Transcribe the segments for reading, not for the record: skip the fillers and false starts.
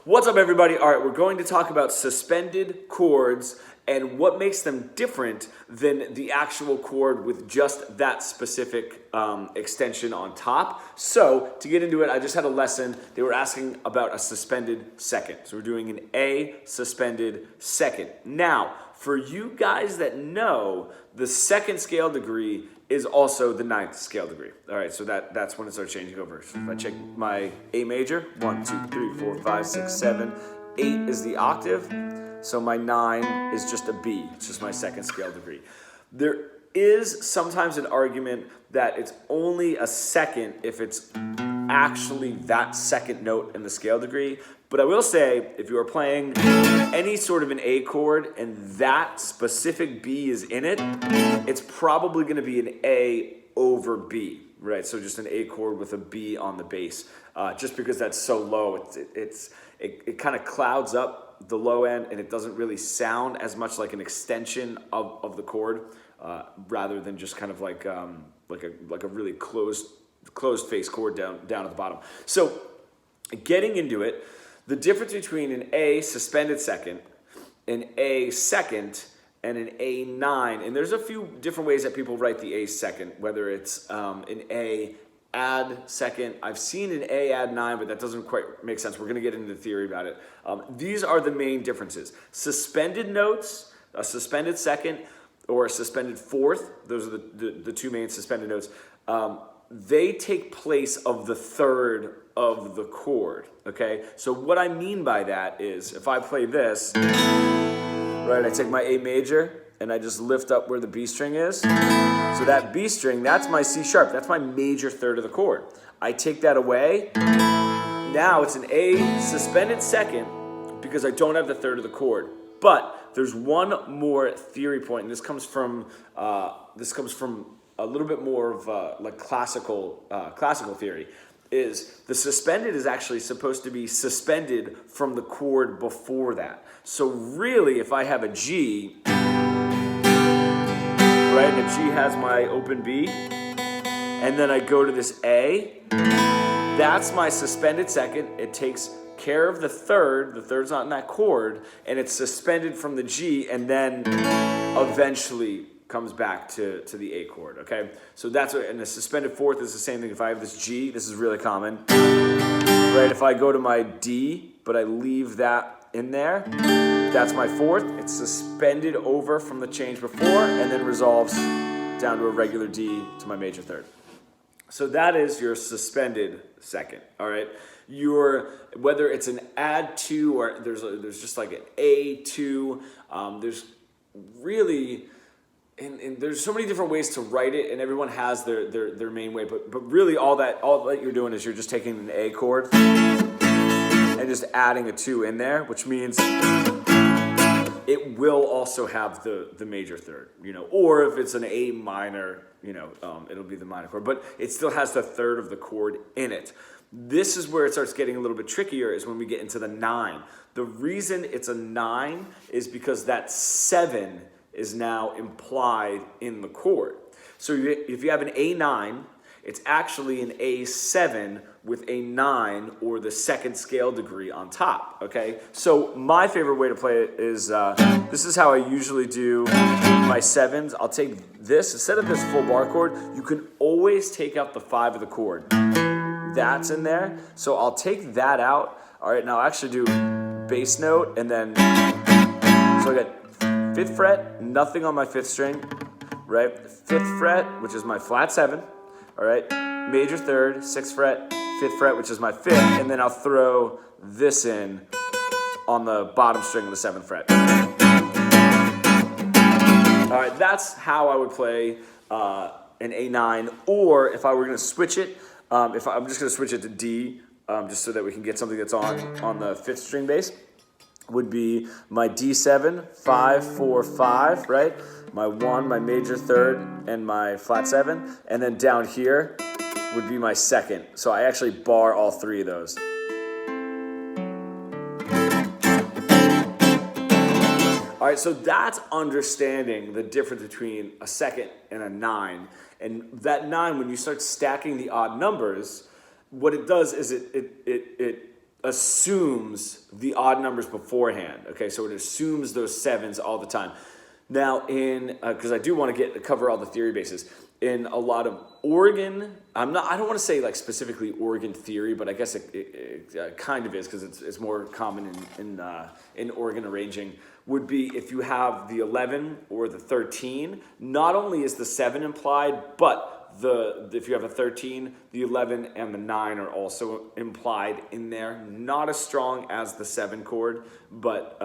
What's up, everybody? All right, we're going to talk about suspended chords and what makes them different than the actual chord with just that specific extension on top. So to get into it, I just had a lesson. They were asking about a suspended second. So we're doing an A suspended second. Now, for you guys that know, the second scale degree is also the ninth scale degree. All right, so that's when it starts changing over. So if I check my A major, 1, 2, 3, 4, 5, 6, 7, 8 is the octave. So my 9 is just a B. It's just my second scale degree. There is sometimes an argument that it's only a second if it's actually that second note in the scale degree. But I will say, if you are playing any sort of an A chord and that specific B is in it, it's probably going to be an A over B, right? So just an A chord with a B on the bass, just because that's so low. It kind of clouds up the low end, and it doesn't really sound as much like an extension of the chord, rather than just kind of like a really closed face chord down at the bottom. So getting into it, the difference between an A suspended second, an A second, and an A9, and there's a few different ways that people write the A second, whether it's an A add second. I've seen an A add 9, but that doesn't quite make sense. We're going to get into the theory about it. These are the main differences. Suspended notes, a suspended second, or a suspended fourth, those are the two main suspended notes. They take place of the third of the chord, okay? So what I mean by that is, if I play this, right, I take my A major, and I just lift up where the B string is. So that B string, that's my C sharp, that's my major third of the chord. I take that away, now it's an A suspended second, because I don't have the third of the chord. But there's one more theory point, and this comes from a little bit more of like classical theory, is the suspended is actually supposed to be suspended from the chord before that. So really, if I have a G, right, and a G has my open B, and then I go to this A, that's my suspended second. It takes care of the third's not in that chord, and it's suspended from the G, and then eventually comes back to the A chord, okay? So that's what, and the suspended fourth is the same thing. If I have this G, this is really common, right? If I go to my D, but I leave that in there, that's my fourth. It's suspended over from the change before, and then resolves down to a regular D to my major third. So that is your suspended second, all right? Whether it's an add 2 or there's just like an A2, there's really, and there's so many different ways to write it, and everyone has their main way, but really all that you're doing is you're just taking an A chord and just adding a 2 in there, which means it will also have the major third, or if it's an A minor, it'll be the minor chord, but it still has the third of the chord in it. This is where it starts getting a little bit trickier, is when we get into the 9. The reason it's a 9 is because that 7 is now implied in the chord. So if you have an A9, it's actually an A7 with a 9 or the second scale degree on top, okay? So my favorite way to play it is, this is how I usually do my 7s. I'll take this, instead of this full bar chord, you can always take out the 5 of the chord. That's in there, so I'll take that out. All right, now I'll actually do bass note, and then, so I got 5th fret, nothing on my 5th string, right? 5th fret, which is my flat 7, all right? Major third, 6th fret, 5th fret, which is my 5th, and then I'll throw this in on the bottom string of the 7th fret. All right, that's how I would play an A9, or if I were gonna switch it, I'm just gonna switch it to D, just so that we can get something that's on the 5th string bass, would be my D7, 5, 4, 5, right? My 1, my major third, and my flat 7. And then down here would be my second. So I actually bar all 3 of those. All right, so that's understanding the difference between a second and a 9. And that 9, when you start stacking the odd numbers, what it does is it assumes the odd numbers beforehand. Okay, so it assumes those sevens all the time. Now, because I do want to cover all the theory bases. In a lot of organ, I don't want to say like specifically organ theory, but I guess it kind of is, because it's more common in organ arranging, would be if you have the 11 or the 13, not only is the 7 implied, but if you have a 13, the 11 and the 9 are also implied in there. Not as strong as the 7 chord, but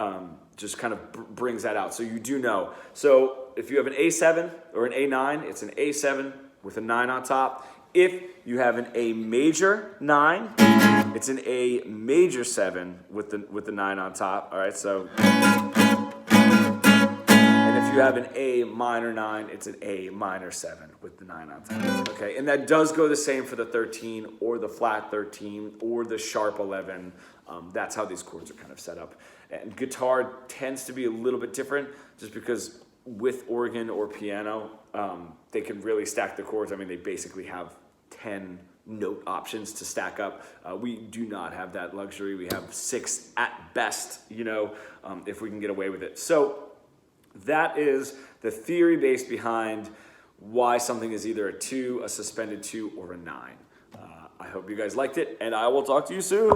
just kind of brings that out. So you do know. So if you have an A7 or an A9, it's an A7 with a 9 on top. If you have an A major 9, it's an A major 7 with the 9 on top. All right, so. If you have an A minor 9, it's an A minor 7 with the 9 on top. Okay, and that does go the same for the 13 or the flat 13 or the sharp 11. That's how these chords are kind of set up. And guitar tends to be a little bit different, just because with organ or piano, they can really stack the chords. I mean, they basically have 10 note options to stack up. We do not have that luxury. We have 6 at best, if we can get away with it. So that is the theory base behind why something is either a 2, a suspended 2, or a 9. I hope you guys liked it, and I will talk to you soon.